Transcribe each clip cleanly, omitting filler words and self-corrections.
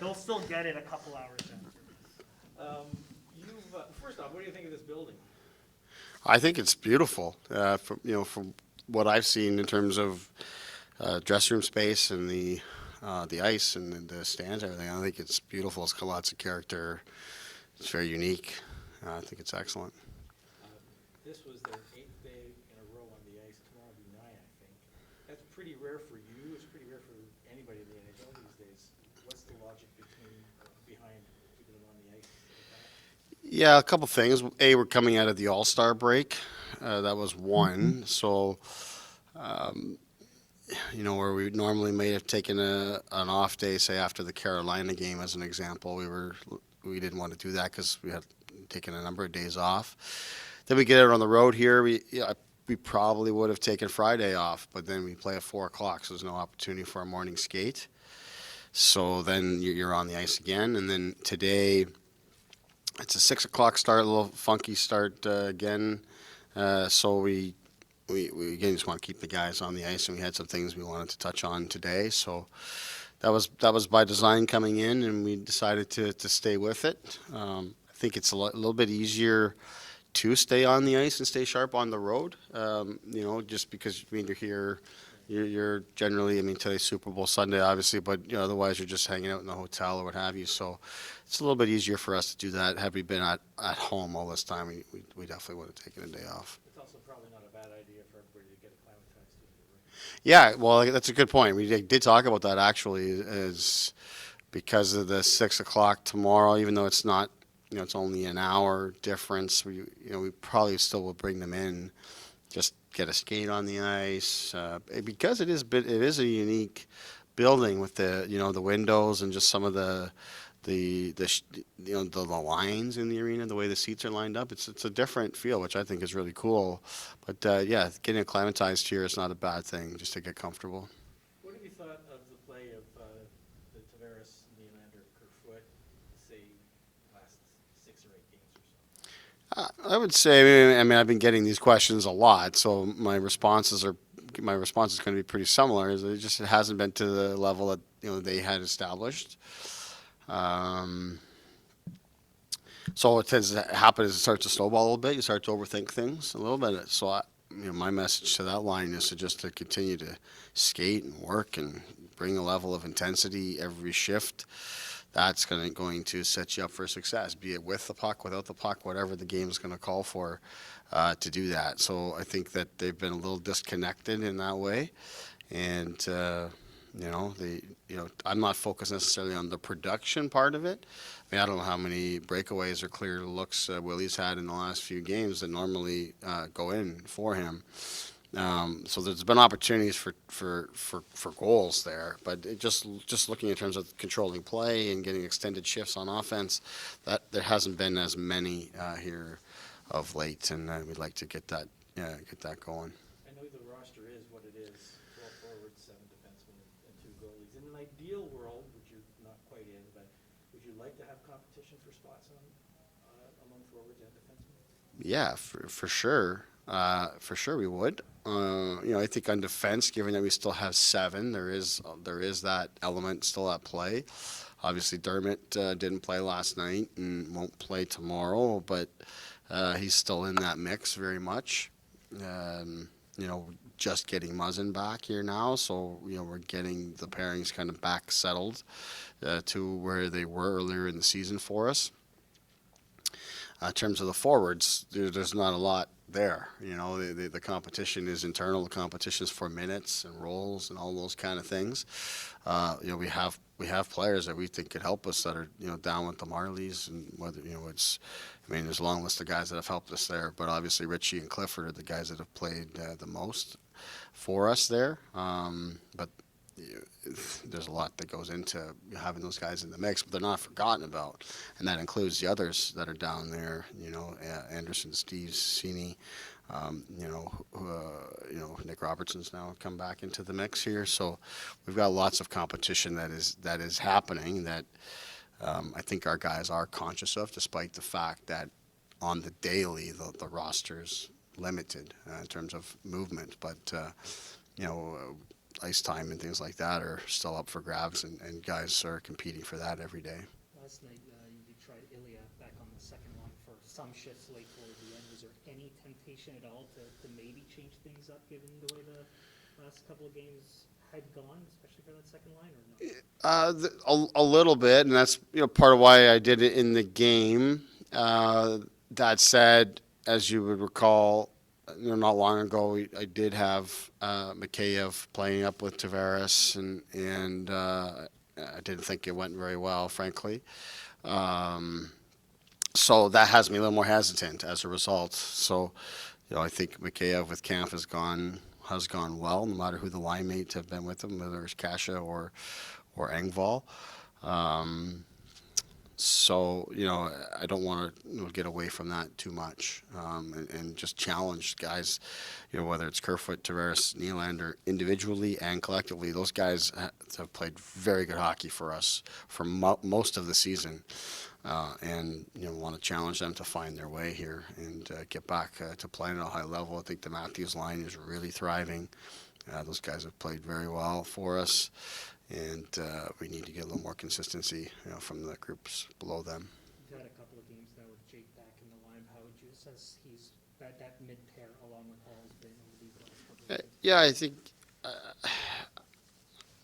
They'll still get it a couple hours after. First off, what do you think of this building? I think it's beautiful. From what I've seen in terms of dressing room space and the ice and the stands, and everything. I think it's beautiful. It's got lots of character. It's very unique. I think it's excellent. This was their 8th day in a row on the ice. Tomorrow will be 9, I think. That's pretty rare for you. It's pretty rare for anybody in the NHL these days. What's the logic behind keeping them on the ice like that? Yeah, a couple things. A, we're coming out of the All Star break. That was one. So, where we normally may have taken an off day, say after the Carolina game, as an example, we didn't want to do that because we had taken a number of days off. Then we get out on the road here. We probably would have taken Friday off, but then we play at 4 o'clock, so there's no opportunity for a morning skate. So then you're on the ice again, and then today it's a 6 o'clock start, a little funky start again. So we again just want to keep the guys on the ice, and we had some things we wanted to touch on today. So that was by design coming in, and we decided to stay with it. I think it's a little bit easier to stay on the ice and stay sharp on the road. Just because you're here, you're generally, today's Super Bowl Sunday, obviously, but otherwise you're just hanging out in the hotel or what have you. So it's a little bit easier for us to do that. Had we been at home all this time, we definitely would have taken a day off. It's also probably not a bad idea for everybody to get acclimatized to it. Yeah, well, that's a good point. We did talk about that actually, is because of the 6 o'clock tomorrow. Even though it's not, it's only an hour difference. We probably still will bring them in, just get a skate on the ice, because it is a unique building with the windows and just some of the lines in the arena, the way the seats are lined up. It's a different feel, which I think is really cool. But yeah, getting acclimatized here is not a bad thing, just to get comfortable. What have you thought of the play of the Tavares, Nylander, Kerfoot, say, last 6 or 8 games or so? I would say, I've been getting these questions a lot, so my response is going to be pretty similar. It hasn't been to the level that they had established. So what tends to happen is it starts to snowball a little bit. You start to overthink things a little bit. So my message to that line is to continue to skate and work and bring a level of intensity every shift. That's going to set you up for success, be it with the puck, without the puck, whatever the game is going to call for, to do that. So I think that they've been a little disconnected in that way, and I'm not focused necessarily on the production part of it. I don't know how many breakaways or clear looks Willie's had in the last few games that normally go in for him. So there's been opportunities for goals there, but just looking in terms of controlling play and getting extended shifts on offense, that there hasn't been as many here of late, and we'd like to get that going. I know the roster is what it is: 12 forwards, 7 defensemen, and 2 goalies. In an ideal world, which you're not quite in, but would you like to have competition for spots among forwards and defensemen? Yeah, for sure. For sure we would. I think on defense, given that we still have 7, there is that element still at play. Obviously, Dermott didn't play last night and won't play tomorrow, but he's still in that mix very much. Just getting Muzzin back here now, so we're getting the pairings kind of back settled to where they were earlier in the season for us. In terms of the forwards, there's not a lot there. The competition is internal. The competition is for minutes and roles and all those kind of things. We have players that we think could help us that are down with the Marlies, and whether there's a long list of guys that have helped us there. But obviously Richie and Clifford are the guys that have played the most for us there. But there's a lot that goes into having those guys in the mix, but they're not forgotten about, and that includes the others that are down there. Anderson, Steve, Cini, Nick Robertson's now come back into the mix here. So we've got lots of competition that is happening that I think our guys are conscious of, despite the fact that on the daily the roster's limited in terms of movement. But ice time and things like that are still up for grabs, and guys are competing for that every day. Last night, you tried Ilya back on the second line for some shifts late toward the end. Was there any temptation at all to maybe change things up, given the way the last couple of games had gone, especially for that second line, or no? A little bit, and that's part of why I did it in the game. That said, as you would recall, not long ago, I did have Mikheyev playing up with Tavares, and I didn't think it went very well, frankly. So that has me a little more hesitant as a result. So, I think Mikheyev with Kampf has gone well, no matter who the line mates have been with him, whether it's Kasha or Engvall. So, I don't want to get away from that too much, and just challenge guys, whether it's Kerfoot, Tavares, Nylander, individually and collectively. Those guys have played very good hockey for us for most of the season, and want to challenge them to find their way here and get back to playing at a high level. I think the Matthews line is really thriving. Those guys have played very well for us. And we need to get a little more consistency, from the groups below them. You've had a couple of games now with Jake back in the line. How would you assess that mid pair along with Hall's been over these last couple of games? Yeah, I think,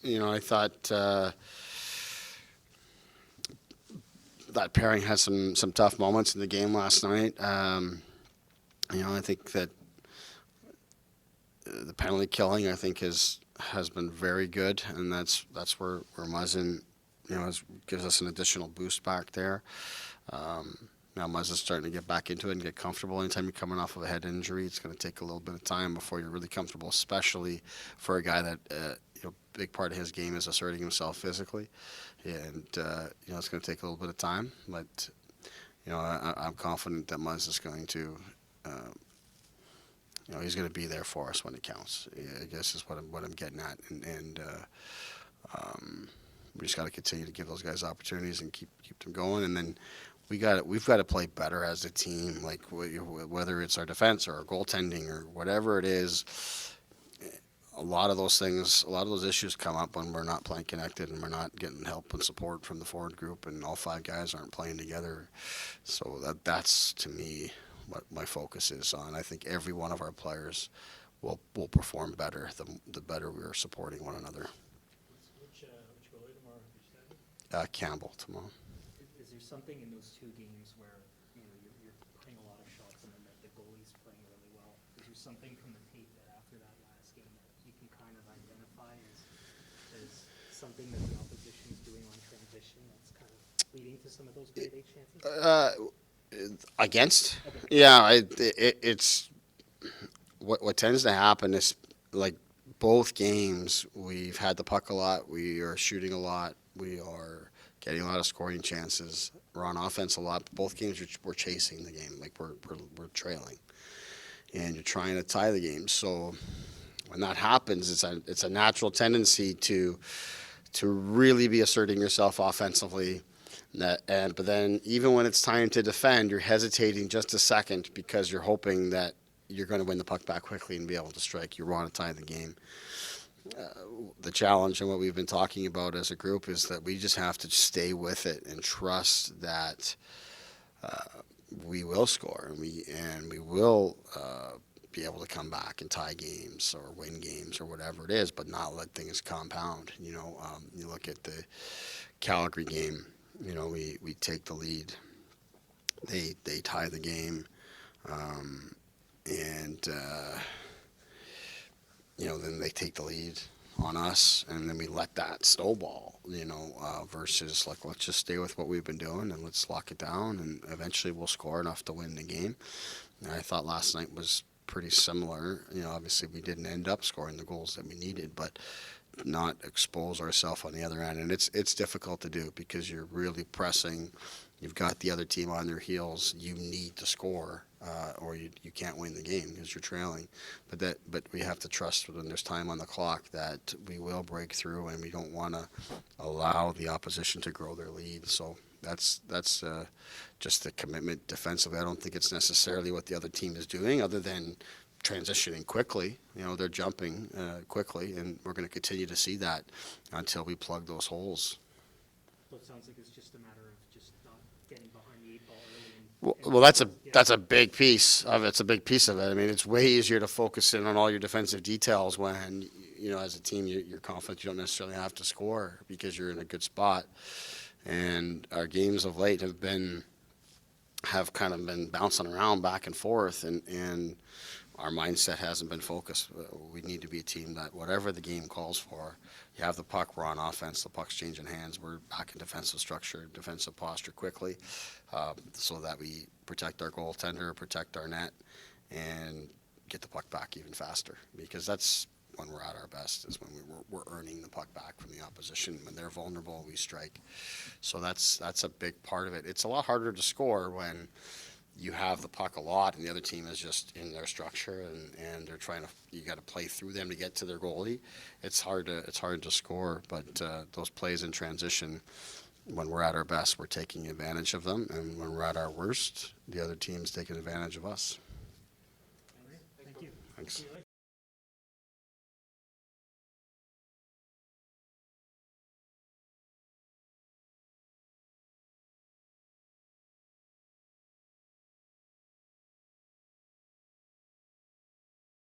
I thought that pairing had some tough moments in the game last night. I think that the penalty killing, I think, has been very good, and that's where Muzzin, gives us an additional boost back there. Now Muzzin's starting to get back into it and get comfortable. Anytime you're coming off of a head injury, it's going to take a little bit of time before you're really comfortable, especially for a guy that, big part of his game is asserting himself physically. And, it's going to take a little bit of time, but, I'm confident that Muzz is going to, he's going to be there for us when it counts. I guess is what I'm getting at, and we just got to continue to give those guys opportunities and keep them going. And then we've got to play better as a team, like whether it's our defense or our goaltending or whatever it is. A lot of those issues come up when we're not playing connected and we're not getting help and support from the forward group, and all five guys aren't playing together. So that's to me what my focus is on. I think every one of our players will perform better the better we are supporting one another. Which goalie tomorrow? Which side? Campbell tomorrow. Is there something in those two games where you're putting a lot of shots in the net, the goalie's playing really well? Is there something from the tape that after that last game that you can kind of identify as something that the opposition is doing on transition that's kind of leading to some of those grade A chances? Against? Yeah, it's what tends to happen is, like, both games we've had the puck a lot, we are shooting a lot, we are getting a lot of scoring chances, we're on offense a lot. Both games we're chasing the game, like we're trailing, and you're trying to tie the game. So when that happens, it's a natural tendency to really be asserting yourself offensively. But then even when it's time to defend, you're hesitating just a second because you're hoping that you're going to win the puck back quickly and be able to strike. You want to tie the game. The challenge and what we've been talking about as a group is that we just have to stay with it and trust that we will score and we will be able to come back and tie games or win games or whatever it is, but not let things compound. You look at the Calgary game. We take the lead. They tie the game, and then they take the lead on us, and then we let that snowball. Versus like, let's just stay with what we've been doing and let's lock it down, and eventually we'll score enough to win the game. And I thought last night was pretty similar. Obviously we didn't end up scoring the goals that we needed, but not expose ourselves on the other end. And it's difficult to do because you're really pressing. You've got the other team on their heels. You need to score, or you can't win the game because you're trailing. But we have to trust when there's time on the clock that we will break through, and we don't want to allow the opposition to grow their lead. So that's just the commitment defensively. I don't think it's necessarily what the other team is doing, other than transitioning quickly. You know, they're jumping quickly, and we're going to continue to see that until we plug those holes. So it sounds like it's just a matter of just not getting behind the 8 ball early. Well, that's a big piece of it. It's a big piece of it. I mean, it's way easier to focus in on all your defensive details when, you know, as a team, you're confident you don't necessarily have to score because you're in a good spot. And our games of late have kind of been bouncing around back and forth, and our mindset hasn't been focused. We need to be a team that whatever the game calls for, you have the puck, we're on offense, the puck's changing hands, we're back in defensive structure, defensive posture quickly, so that we protect our goaltender, protect our net, and get the puck back even faster. Because that's when we're at our best, is when we're earning the puck back from the opposition. When they're vulnerable, we strike. So that's a big part of it. It's a lot harder to score when you have the puck a lot and the other team is just in their structure and they're trying to, you got to play through them to get to their goalie. It's hard to score, but those plays in transition, when we're at our best, we're taking advantage of them, and when we're at our worst, the other team's taking advantage of us. Thank you. Thanks.